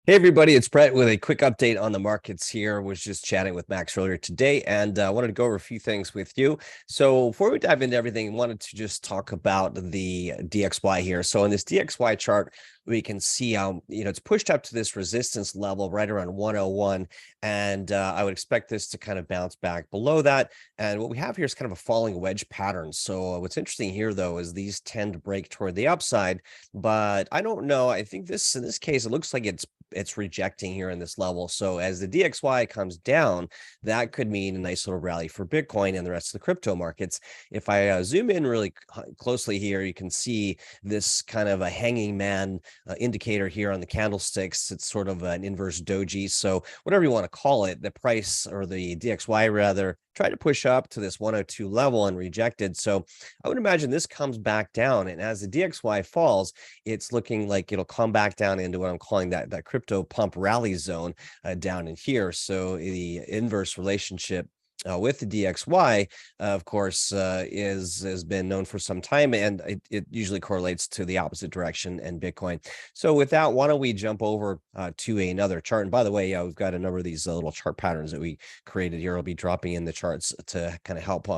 Hey everybody, it's Brett with a quick update on the markets here. Was just chatting with Max earlier today and wanted to go over a few things with you. So before we dive into everything, wanted to just talk about the DXY here. So in this DXY chart, we can see how, it's pushed up to this resistance level right around 101. And I would expect this to kind of bounce back below that. And what we have here is kind of a falling wedge pattern. So what's interesting here, though, is these tend to break toward the upside. But I don't know. I think in this case, it looks like it's rejecting here in this level. So as the DXY comes down, that could mean a nice little rally for Bitcoin and the rest of the crypto markets. If I zoom in really closely here, you can see this kind of a hanging man indicator here on the candlesticks. It's sort of an inverse doji. So whatever you want to call it, the price or the DXY rather tried to push up to this 102 level and rejected. So I would imagine this comes back down. And as the DXY falls, it's looking like it'll come back down into what I'm calling that crypto pump rally zone down in here. So the inverse relationship with the DXY, of course, has been known for some time, and it usually correlates to the opposite direction and Bitcoin. So with that, why don't we jump over to another chart? And by the way, we've got a number of these little chart patterns that we created here. I'll be dropping in the charts to kind of help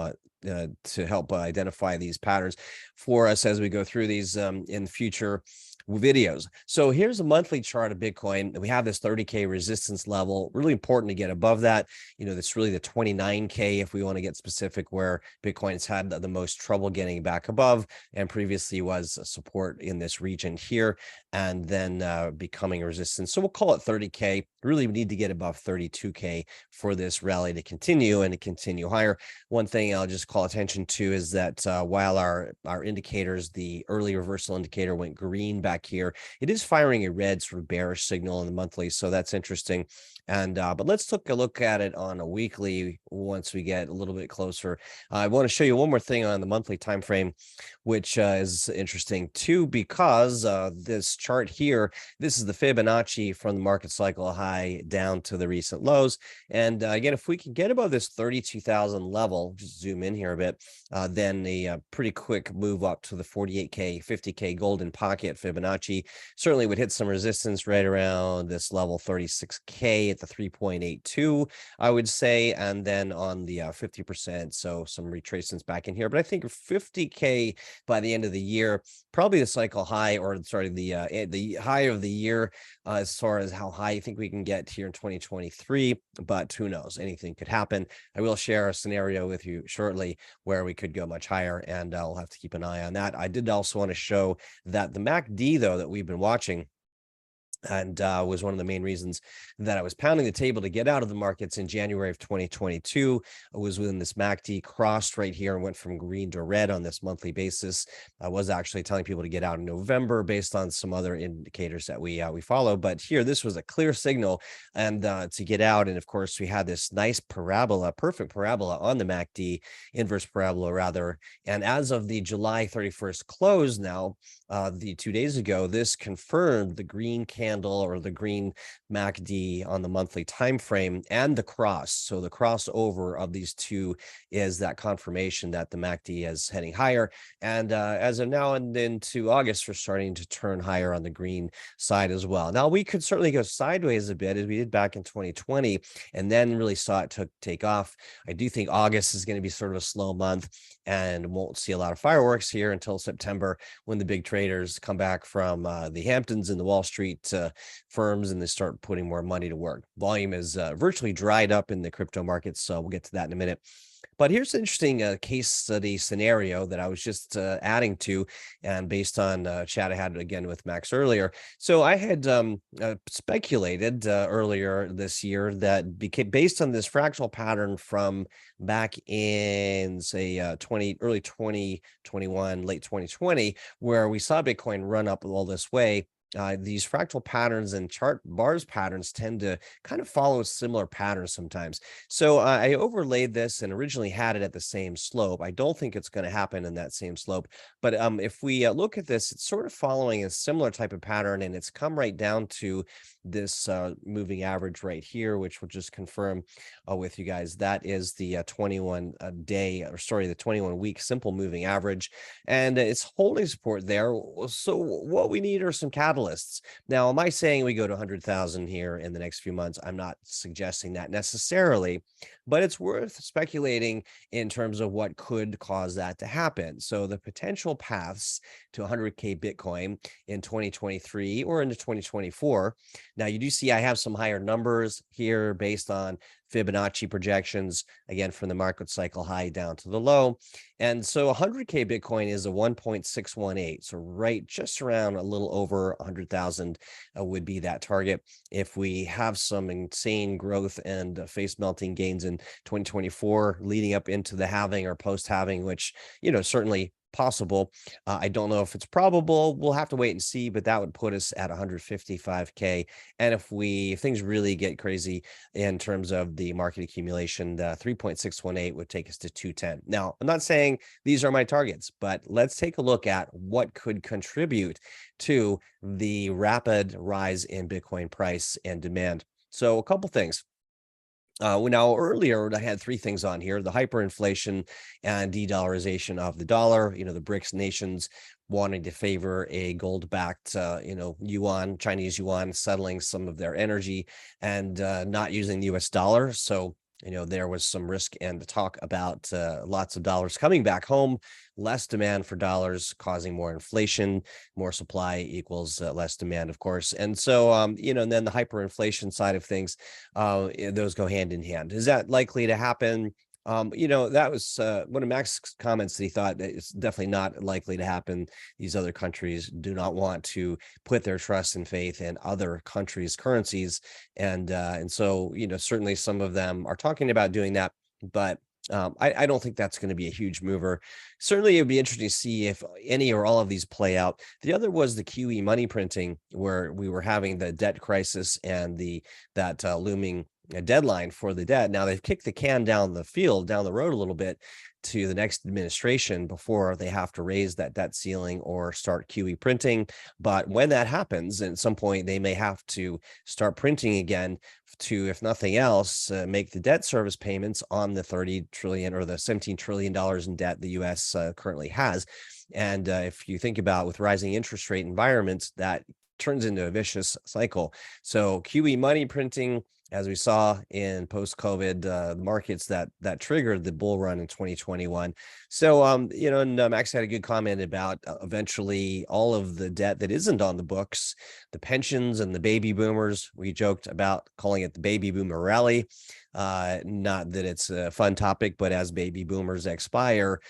identify these patterns for us as we go through these in future videos. So here's a monthly chart of Bitcoin. We have this 30K resistance level, really important to get above that. That's really the 29K if we want to get specific, where Bitcoin's had the most trouble getting back above and previously was support in this region here and then becoming resistance. So we'll call it 30K. Really, we need to get above 32K for this rally to continue and to continue higher. One thing I'll just call attention to is that while our indicators, the early reversal indicator went green back here, it is firing a red sort of bearish signal in the monthly. So that's interesting. And but let's take a look at it on a weekly once we get a little bit closer. I want to show you one more thing on the monthly time frame, which is interesting too, because this chart here, this is the Fibonacci from the market cycle high down to the recent lows. And again, if we can get above this 32,000 level, just zoom in here a bit, then a pretty quick move up to the 48K, 50K golden pocket Fibonacci certainly would hit some resistance right around this level 36K at the 3.82, I would say. And then on the 50%, so some retracements back in here. But I think 50K by the end of the year, probably the cycle high, or sorry, the high of the year as far as how high you think we can get here in 2023. But who knows? Anything could happen. I will share a scenario with you shortly where we could go much higher, and I'll have to keep an eye on that. I did also want to show that the MACD, though, that we've been watching, and was one of the main reasons that I was pounding the table to get out of the markets in January of 2022. I was within this MACD, crossed right here and went from green to red on this monthly basis. I was actually telling people to get out in November based on some other indicators that we follow. But here, this was a clear signal and to get out. And of course, we had this nice parabola, perfect parabola on the MACD, inverse parabola rather. And as of the July 31st close now, the 2 days ago, this confirmed the green candle or the green MACD on the monthly time frame and the cross. So the crossover of these two is that confirmation that the MACD is heading higher. And as of now and into August, we're starting to turn higher on the green side as well. Now, we could certainly go sideways a bit as we did back in 2020 and then really saw it take off. I do think August is going to be sort of a slow month and won't see a lot of fireworks here until September, when the big traders come back from the Hamptons and the Wall Street firms and they start putting more money to work. Volume is virtually dried up in the crypto markets, so we'll get to that in a minute. But here's an interesting case study scenario that I was just adding to, and based on chat I had again with Max earlier. So I had speculated earlier this year that based on this fractional pattern from back in, say, early 2021, late 2020, where we saw Bitcoin run up all this way. These fractal patterns and chart bars patterns tend to kind of follow similar patterns sometimes. So I overlaid this and originally had it at the same slope. I don't think it's going to happen in that same slope. But if we look at this, it's sort of following a similar type of pattern, and it's come right down to this moving average right here, which will just confirm with you guys. That is the 21-week simple moving average, and it's holding support there. So what we need are some catalysts catalysts. Now, am I saying we go to 100,000 here in the next few months? I'm not suggesting that necessarily, but it's worth speculating in terms of what could cause that to happen. So the potential paths to 100K Bitcoin in 2023 or into 2024. Now, you do see I have some higher numbers here based on Fibonacci projections, again, from the market cycle high down to the low. And so 100K Bitcoin is a 1.618. So right just around a little over 100,000 would be that target. If we have some insane growth and face melting gains in 2024 leading up into the halving or post halving, which, certainly possible. I don't know if it's probable. We'll have to wait and see, but that would put us at 155K. And if things really get crazy in terms of the market accumulation, the 3.618 would take us to 210. Now, I'm not saying these are my targets, but let's take a look at what could contribute to the rapid rise in Bitcoin price and demand. So a couple things. Now, earlier, I had three things on here: the hyperinflation and de-dollarization of the dollar, the BRICS nations wanting to favor a gold-backed, yuan, Chinese yuan, settling some of their energy and not using the US dollar. So, there was some risk and talk about lots of dollars coming back home, less demand for dollars, causing more inflation. More supply equals less demand, of course. And so, and then the hyperinflation side of things, those go hand in hand. Is that likely to happen? That was one of Max's comments that he thought that it's definitely not likely to happen. These other countries do not want to put their trust and faith in other countries' currencies. And so, certainly some of them are talking about doing that, but I don't think that's going to be a huge mover. Certainly, it would be interesting to see if any or all of these play out. The other was the QE money printing, where we were having the debt crisis and that looming a deadline for the debt. Now they've kicked the can down the road a little bit to the next administration before they have to raise that debt ceiling or start QE printing. But when that happens, at some point they may have to start printing again to, if nothing else, make the debt service payments on the 30 trillion or the $17 trillion in debt the US currently has. And if you think about with rising interest rate environments, that turns into a vicious cycle. So QE money printing, as we saw in post-COVID markets, that triggered the bull run in 2021. So, and Max had a good comment about eventually all of the debt that isn't on the books, the pensions and the baby boomers. We joked about calling it the baby boomer rally. Not that it's a fun topic, but as baby boomers expire,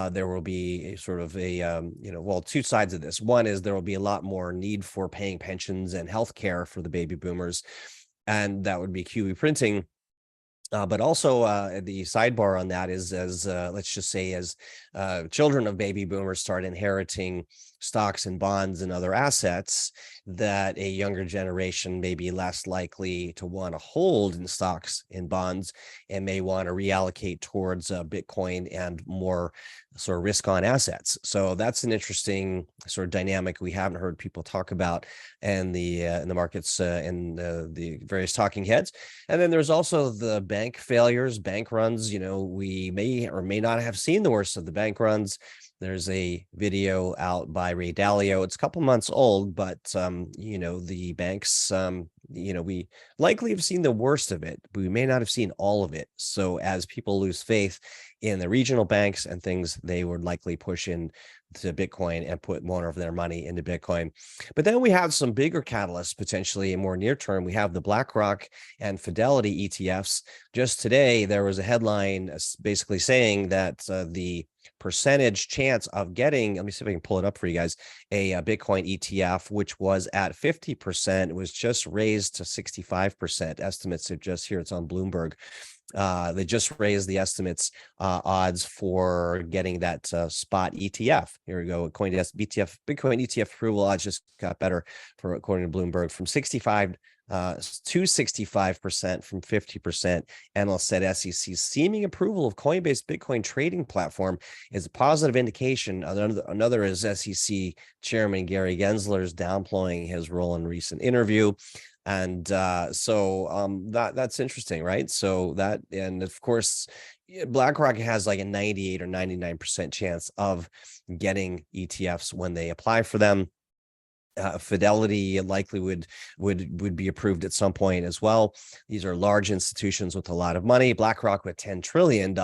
there will be sort of two sides of this. One is there will be a lot more need for paying pensions and health care for the baby boomers, and that would be QE printing. But also the sidebar on that is let's just say as children of baby boomers start inheriting stocks and bonds and other assets that a younger generation may be less likely to want to hold in stocks and bonds and may want to reallocate towards Bitcoin and more sort of risk on assets. So that's an interesting sort of dynamic we haven't heard people talk about in the markets and the various talking heads. And then there's also the bank failures, bank runs. We may or may not have seen the worst of the bank runs. There's a video out by Ray Dalio. It's a couple months old, but the banks, we likely have seen the worst of it, but we may not have seen all of it. So as people lose faith in the regional banks and things, they would likely push in to Bitcoin and put more of their money into Bitcoin. But then we have some bigger catalysts potentially and more near term. We have the BlackRock and Fidelity ETFs. Just today, there was a headline basically saying that the percentage chance of getting, let me see if I can pull it up for you guys, a Bitcoin ETF, which was at 50%, was just raised to 65%. Estimates are just here. It's on Bloomberg. They just raised the estimates odds for getting that spot ETF. Here we go. Bitcoin ETF approval odds just got better according to Bloomberg, from 65 to 65% from 50%. Analysts said SEC's seeming approval of Coinbase Bitcoin trading platform is a positive indication. Another is SEC Chairman Gary Gensler's downplaying his role in a recent interview. And so that's interesting, right? So that, and of course, BlackRock has like a 98 or 99% chance of getting ETFs when they apply for them. Fidelity likely would be approved at some point as well. These are large institutions with a lot of money. BlackRock with $10 trillion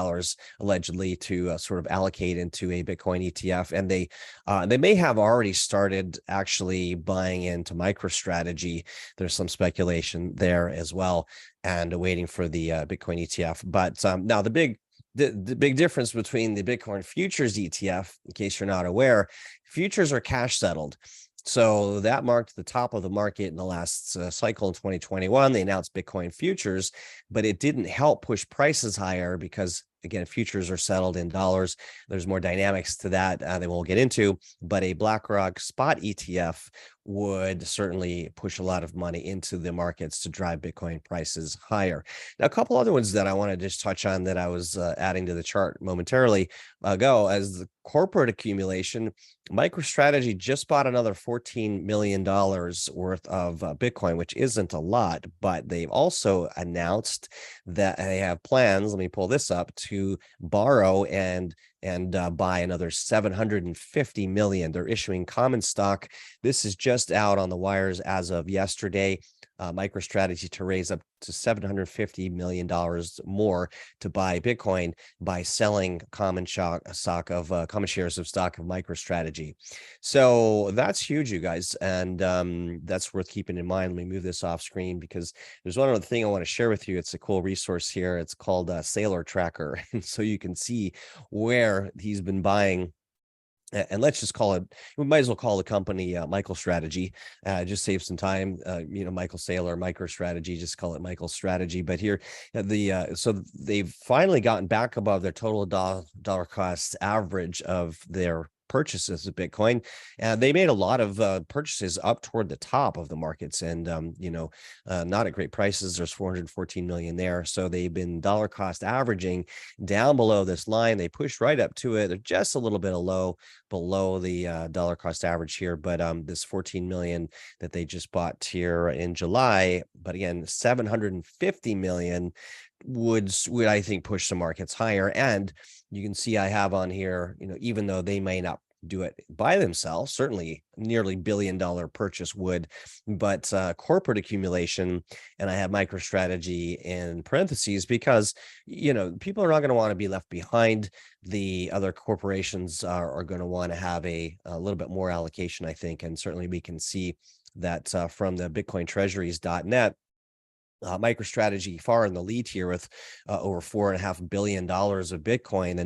allegedly to sort of allocate into a Bitcoin ETF, and they may have already started actually buying into MicroStrategy. There's some speculation there as well, and waiting for the Bitcoin ETF. But now the big difference between the Bitcoin futures ETF, in case you're not aware, futures are cash settled. So that marked the top of the market in the last cycle in 2021. They announced Bitcoin futures, but it didn't help push prices higher because, again, futures are settled in dollars. There's more dynamics to that they won't get into, but a BlackRock spot ETF would certainly push a lot of money into the markets to drive Bitcoin prices higher. Now, a couple other ones that I want to just touch on that I was adding to the chart momentarily ago as the corporate accumulation. MicroStrategy just bought another $14 million worth of Bitcoin, which isn't a lot, but they've also announced that they have plans, let me pull this up, to borrow and buy another 750 million. They're issuing common stock. This is just out on the wires as of yesterday. MicroStrategy to raise up to $750 million more to buy Bitcoin by selling common shares of stock of MicroStrategy. So that's huge, you guys, and that's worth keeping in mind. Let me move this off screen because there's one other thing I want to share with you. It's a cool resource here. It's called Sailor Tracker, and so you can see where he's been buying. And let's just call it, we might as well call the company MicroStrategy, just save some time. Michael Saylor, MicroStrategy, just call it MicroStrategy. But here, so they've finally gotten back above their total dollar cost average of their purchases of Bitcoin. And they made a lot of purchases up toward the top of the markets, and not at great prices. There's 414 million there. So they've been dollar cost averaging down below this line. They pushed right up to it. They're just a little bit below the dollar cost average here, but this 14 million that they just bought here in July, but again, 750 million would I think push the markets higher. And you can see I have on here, even though they may not do it by themselves, certainly nearly $1 billion purchase would, but corporate accumulation, and I have MicroStrategy in parentheses because people are not going to want to be left behind. The other corporations are going to want to have a little bit more allocation, I think, and certainly we can see that from the BitcoinTreasuries.net. MicroStrategy far in the lead here with over $4.5 billion of Bitcoin.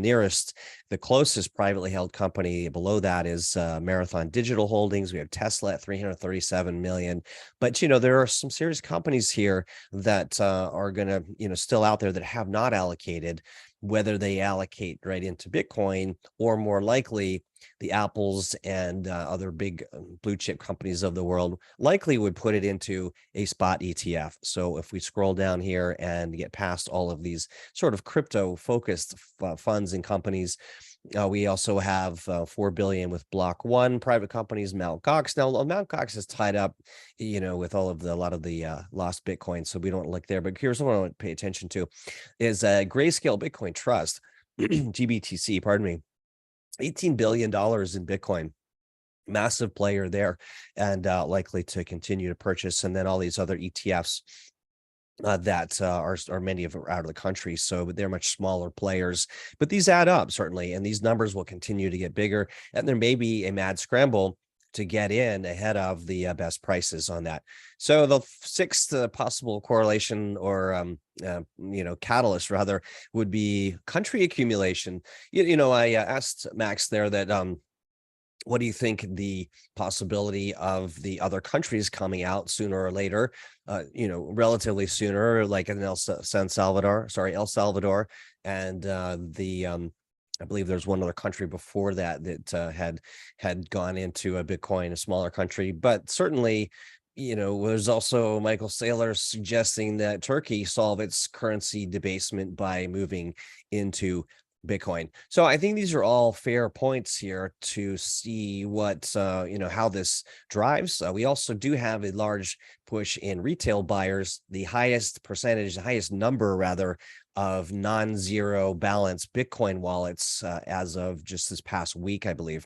The closest privately held company below that is Marathon Digital Holdings. We have Tesla at 337 million. But, there are some serious companies here that are going to, still out there that have not allocated, whether they allocate right into Bitcoin or more likely the Apples and other big blue chip companies of the world likely would put it into a spot ETF. So if we scroll down here and get past all of these sort of crypto focused funds and companies, we also have 4 billion with Block One private companies, Mt. Gox. Now, Mt. Gox is tied up, with a lot of the lost Bitcoin, so we don't look there. But here's what I want to pay attention to is Grayscale Bitcoin Trust, GBTC, pardon me, $18 billion in Bitcoin. Massive player there, and likely to continue to purchase. And then all these other ETFs that are many of them are out of the country, so they're much smaller players, but these add up certainly, and these numbers will continue to get bigger, and there may be a mad scramble to get in ahead of the best prices on that. So the sixth possible correlation or catalyst rather would be country accumulation. I asked Max there that what do you think the possibility of the other countries coming out sooner or later, relatively sooner, like in El Salvador, and I believe there's one other country before that had gone into a Bitcoin, a smaller country, but certainly, there's also Michael Saylor suggesting that Turkey solve its currency debasement by moving into Bitcoin. So I think these are all fair points here to see what, how this drives. We also do have a large push in retail buyers, the highest number rather of non-zero balance Bitcoin wallets as of just this past week, I believe.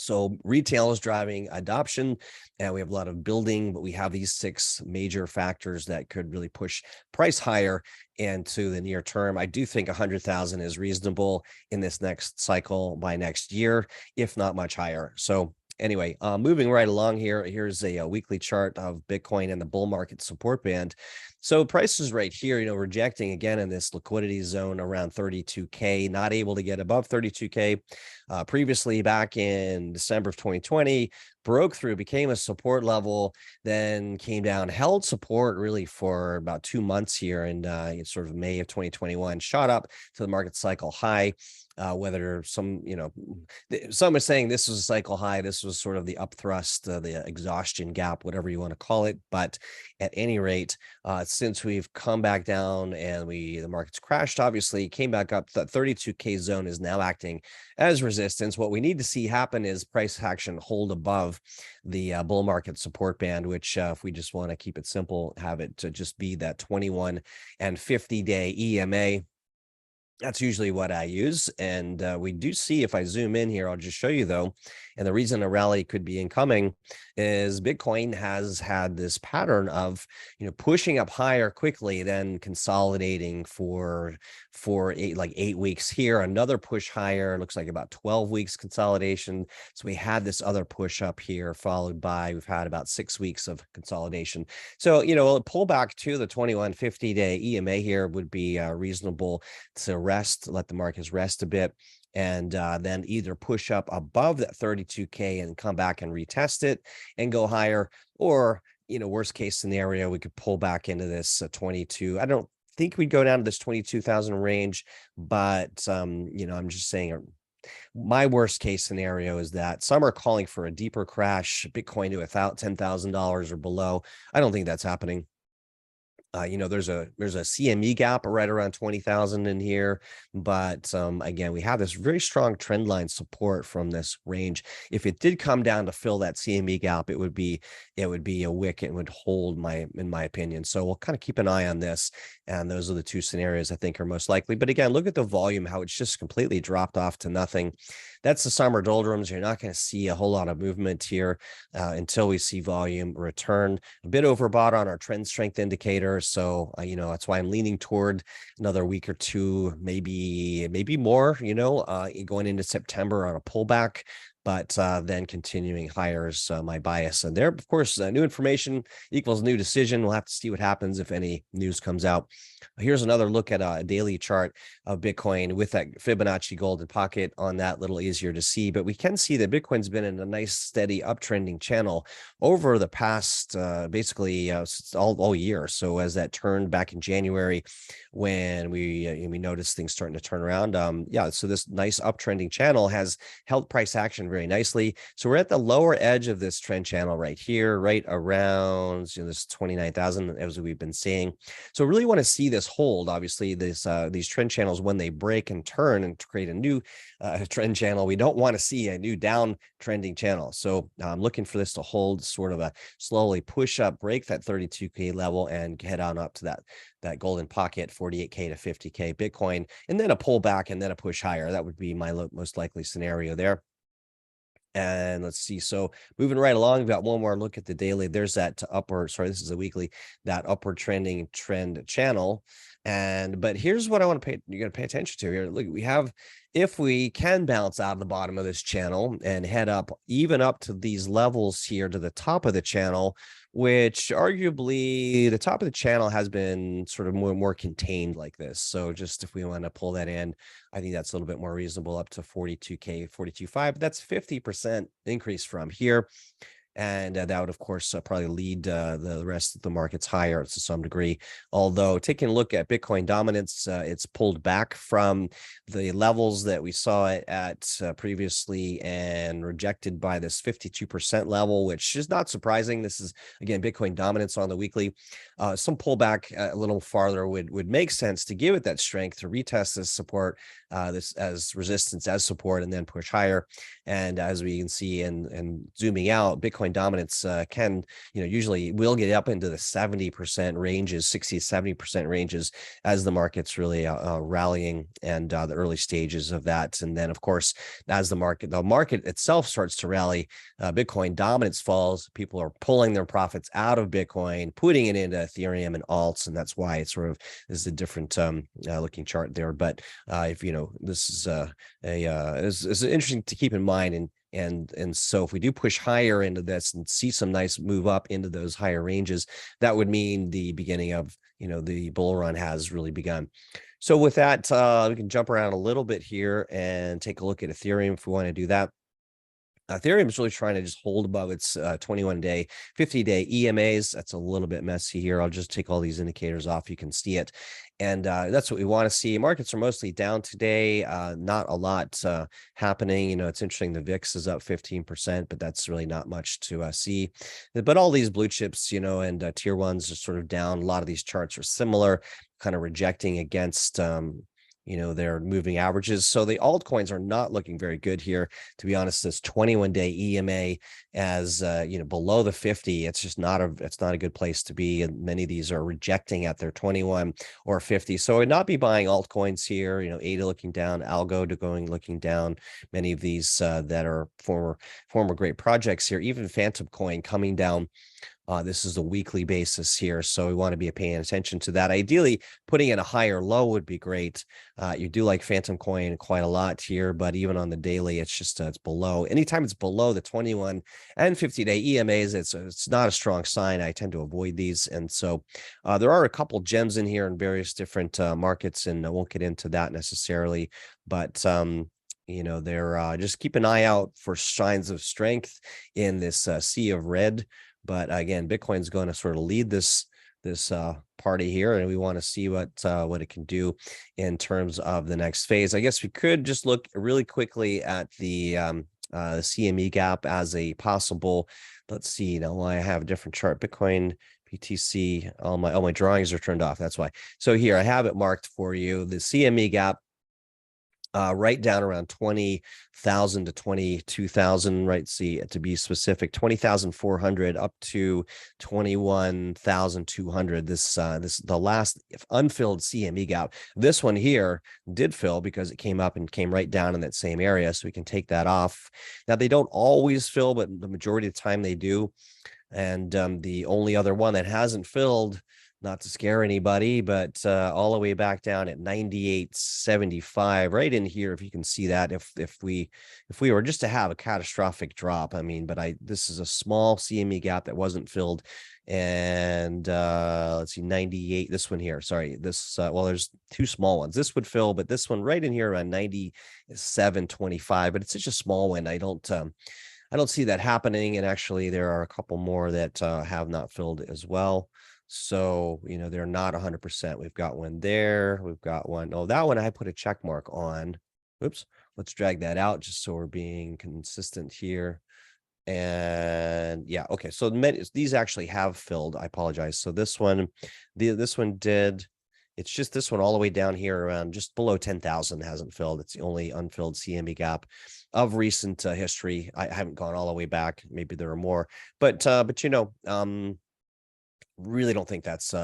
So retail is driving adoption, and we have a lot of building, but we have these 6 major factors that could really push price higher into the near term. I do think 100,000 is reasonable in this next cycle by next year, if not much higher. So anyway, moving right along here, here's a weekly chart of Bitcoin and the bull market support band. So prices right here, rejecting again in this liquidity zone around 32K, not able to get above 32K. Previously, back in December of 2020, broke through, became a support level, then came down, held support really for about 2 months here, and sort of May of 2021, shot up to the market cycle high. Whether some are saying this was a cycle high, this was sort of the upthrust, the exhaustion gap, whatever you want to call it. But at any rate, since we've come back down and the market's crashed, obviously came back up, that 32K zone is now acting as resistance. What we need to see happen is price action hold above the bull market support band, which if we just want to keep it simple, have it to just be that 21 and 50-day EMA. That's usually what I use. And we do see, if I zoom in here, I'll just show you though. And the reason a rally could be incoming is Bitcoin has had this pattern of, pushing up higher quickly, then consolidating for 8 weeks here, another push higher, looks like about 12 weeks consolidation. So we had this other push up here, followed by, we've had about 6 weeks of consolidation. So, a pullback to the 2150-day EMA here would be reasonable to rest, let the markets rest a bit, and then either push up above that 32K and come back and retest it and go higher, or worst case scenario, we could pull back into this 22. I don't think we'd go down to this 22,000 range, but I'm just saying my worst case scenario is that some are calling for a deeper crash, Bitcoin to $10,000 or below. I don't think that's happening. There's a CME gap right around 20,000 in here, but again, we have this very strong trend line support from this range. If it did come down to fill that CME gap, it would be a wick. It would hold, in my opinion. So we'll kind of keep an eye on this, and those are the 2 scenarios I think are most likely. But again, look at the volume, how it's just completely dropped off to nothing. That's the summer doldrums. You're not going to see a whole lot of movement here until we see volume return. A bit overbought on our trend strength indicator. So, that's why I'm leaning toward another week or 2, maybe more, going into September on a pullback, but then continuing higher is my bias. And there, of course, new information equals new decision. We'll have to see what happens if any news comes out. Here's another look at a daily chart of Bitcoin with that Fibonacci golden pocket on that, little easier to see. But we can see that Bitcoin's been in a nice, steady uptrending channel over the past, basically all year. So as that turned back in January, when we noticed things starting to turn around, so this nice uptrending channel has held price action very nicely. So we're at the lower edge of this trend channel right here, right around this 29,000, as we've been seeing. So really want to see this hold. Obviously, these trend channels, when they break and turn and create a new trend channel, we don't want to see a new down trending channel. So I'm looking for this to hold, sort of a slowly push up, break that 32K level, and head on up to that golden pocket, 48K to 50K Bitcoin, and then a pullback and then a push higher. That would be my most likely scenario there. And let's see. So moving right along, we've got one more look at the daily. There's that this is a weekly, that upward trending trend channel. But here's what you're going to pay attention to here. Look, we have, if we can bounce out of the bottom of this channel and head up, even up to these levels here to the top of the channel, which arguably the top of the channel has been sort of more contained like this. So just if we want to pull that in, I think that's a little bit more reasonable, up to 42K, 42.5. That's 50% increase from here. And that would, of course, probably lead the rest of the markets higher to some degree. Although taking a look at Bitcoin dominance, it's pulled back from the levels that we saw it at previously and rejected by this 52% level, which is not surprising. This is, again, Bitcoin dominance on the weekly. Some pullback a little farther would make sense to give it that strength to retest this support, this as resistance, as support, and then push higher. And as we can see, and zooming out, Bitcoin Bitcoin dominance can, usually will get up into the 70% ranges, 60, 70% ranges as the market's really rallying and the early stages of that. And then, of course, as the market itself starts to rally, Bitcoin dominance falls. People are pulling their profits out of Bitcoin, putting it into Ethereum and alts, and that's why it's sort of is a different looking chart there. But if this is is interesting to keep in mind, and so if we do push higher into this and see some nice move up into those higher ranges, that would mean the beginning of the bull run has really begun. So with that, we can jump around a little bit here and take a look at Ethereum if we want to do that. Ethereum is really trying to just hold above its 21-day, 50-day EMAs. That's a little bit messy here. I'll just take all these indicators off. You can see it. And that's what we want to see. Markets are mostly down today. Not a lot happening. It's interesting. The VIX is up 15%, but that's really not much to see. But all these blue chips, and tier ones are sort of down. A lot of these charts are similar, kind of rejecting against their moving averages. So the altcoins are not looking very good here, to be honest. This 21-day EMA as below the 50, it's just not a good place to be. And many of these are rejecting at their 21 or 50. So I would not be buying altcoins here. ADA looking down, Algo looking down. Many of these that are former great projects here. Even Phantom Coin coming down. This is a weekly basis here, so we want to be paying attention to that. Ideally, putting in a higher low would be great. You do like Phantom Coin quite a lot here, but even on the daily, it's just it's below. Anytime it's below the 21 and 50-day EMAs, it's not a strong sign. I tend to avoid these, and so there are a couple gems in here in various different markets, and I won't get into that necessarily, but they're just keep an eye out for signs of strength in this sea of red. But again, Bitcoin's going to sort of lead this party here, and we want to see what it can do in terms of the next phase. I guess we could just look really quickly at the CME gap as a possible. Let's see. Now I have a different chart. Bitcoin, BTC. All my drawings are turned off. That's why. So here I have it marked for you. The CME gap. Right down around 20,000 to 22,000, right? See, to be specific, 20,400 up to 21,200. This the last unfilled CME gap. This one here did fill because it came up and came right down in that same area. So we can take that off. Now they don't always fill, but the majority of the time they do. And the only other one that hasn't filled, not to scare anybody, but all the way back down at 98.75, right in here. If you can see that, if we were just to have a catastrophic drop, this is a small CME gap that wasn't filled, and let's see, 98. This one here, sorry, this there's two small ones. This would fill, but this one right in here around 97.25. But it's such a small one. I don't see that happening, and actually there are a couple more that have not filled as well. So, they're not 100%. We've got one there. We've got one. Oh, that one I put a check mark on. Oops. Let's drag that out just so we're being consistent here. And yeah, okay. So these actually have filled. I apologize. So this one did. It's just this one all the way down here around just below 10,000 hasn't filled. It's the only unfilled CME gap of recent history. I haven't gone all the way back. Maybe there are more, but really don't think that's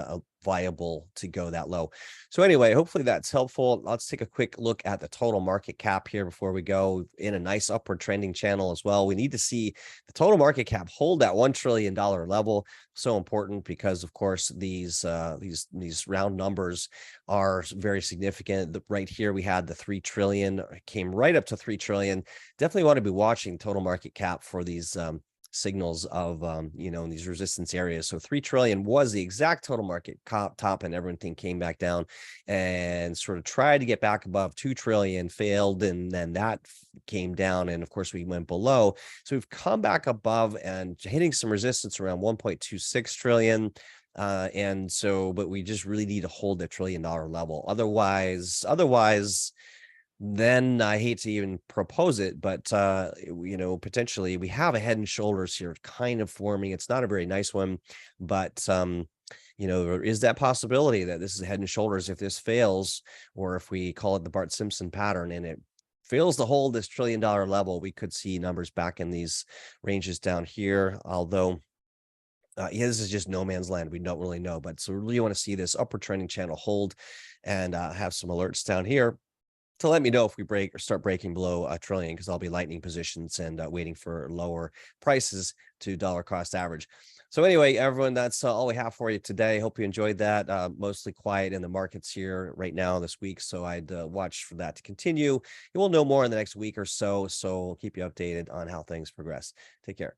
viable to go that low. So anyway, hopefully that's helpful. Let's take a quick look at the total market cap here before we go. In a nice upward trending channel as well. We need to see the total market cap hold that $1 trillion level. So important because, of course, these round numbers are very significant. Right here we had the 3 trillion, came right up to 3 trillion. Definitely want to be watching total market cap for these signals of in these resistance areas. So 3 trillion was the exact total market top, and everything came back down and sort of tried to get back above 2 trillion, failed, and then that came down, and of course we went below. So we've come back above and hitting some resistance around 1.26 trillion. But we just really need to hold the $1 trillion level. Otherwise, then I hate to even propose it, but potentially we have a head and shoulders here kind of forming. It's not a very nice one, but there is that possibility that this is a head and shoulders if this fails, or if we call it the Bart Simpson pattern and it fails to hold this $1 trillion level, we could see numbers back in these ranges down here. Although, yeah, this is just no man's land. We don't really know, but so we really want to see this upward trending channel hold, and have some alerts down here to let me know if we break or start breaking below a trillion, because I'll be lightening positions and waiting for lower prices to dollar cost average. So anyway, everyone, that's all we have for you today. Hope you enjoyed that. Mostly quiet in the markets here right now this week, so I'd watch for that to continue. You will know more in the next week or so, so we'll keep you updated on how things progress. Take care.